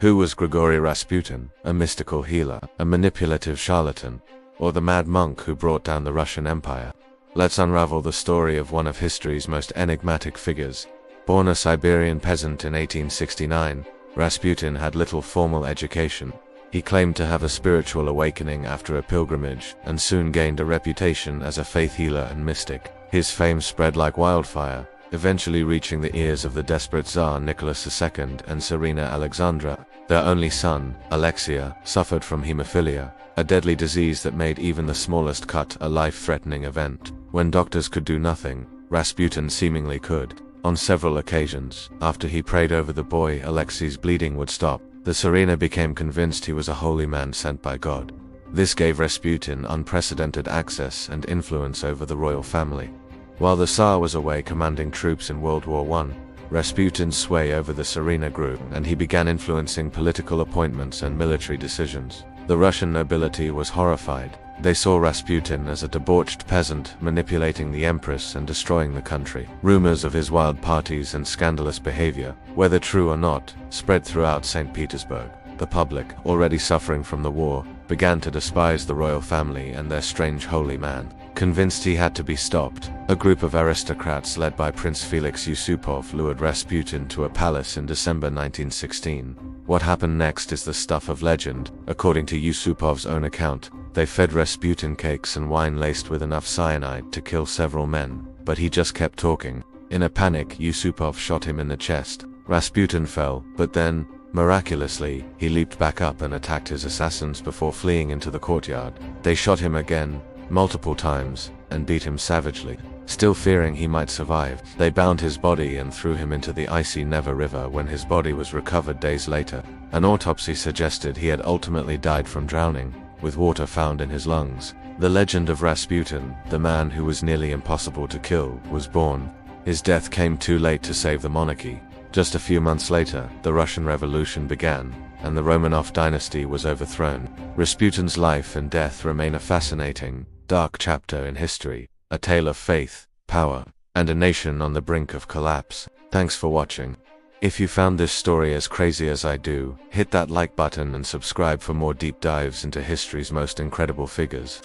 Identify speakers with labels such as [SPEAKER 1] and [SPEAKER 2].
[SPEAKER 1] Who was Grigory Rasputin, a mystical healer, a manipulative charlatan, or the mad monk who brought down the Russian Empire? Let's unravel the story of one of history's most enigmatic figures. Born a Siberian peasant in 1869, Rasputin had little formal education. He claimed to have a spiritual awakening after a pilgrimage, and soon gained a reputation as a faith healer and mystic. His fame spread like wildfire, eventually reaching the ears of the desperate Tsar Nicholas II and Tsarina Alexandra. Their only son, Alexia, suffered from hemophilia, a deadly disease that made even the smallest cut a life-threatening event. When doctors could do nothing, Rasputin seemingly could. On several occasions, after he prayed over the boy, Alexi's bleeding would stop. The Tsarina became convinced he was a holy man sent by God. This gave Rasputin unprecedented access and influence over the royal family. While the Tsar was away commanding troops in World War I, Rasputin's sway over the Tsarina grew, and he began influencing political appointments and military decisions. The Russian nobility was horrified. They saw Rasputin as a debauched peasant manipulating the empress and destroying the country. Rumors of his wild parties and scandalous behavior, whether true or not, spread throughout St. Petersburg. The public, already suffering from the war, began to despise the royal family and their strange holy man. Convinced he had to be stopped, a group of aristocrats led by Prince Felix Yusupov lured Rasputin to a palace in December 1916. What happened next is the stuff of legend. According to Yusupov's own account, they fed Rasputin cakes and wine laced with enough cyanide to kill several men, but he just kept talking. In a panic, Yusupov shot him in the chest. Rasputin fell, but then, miraculously, he leaped back up and attacked his assassins before fleeing into the courtyard. They shot him again, multiple times, and beat him savagely. Still fearing he might survive, they bound his body and threw him into the icy Neva River. When his body was recovered days later, an autopsy suggested he had ultimately died from drowning, with water found in his lungs. The legend of Rasputin, the man who was nearly impossible to kill, was born. His death came too late to save the monarchy. Just a few months later, the Russian Revolution began, and the Romanov dynasty was overthrown. Rasputin's life and death remain a fascinating, dark chapter in history, a tale of faith, power, and a nation on the brink of collapse. Thanks for watching. If you found this story as crazy as I do, hit that like button and subscribe for more deep dives into history's most incredible figures.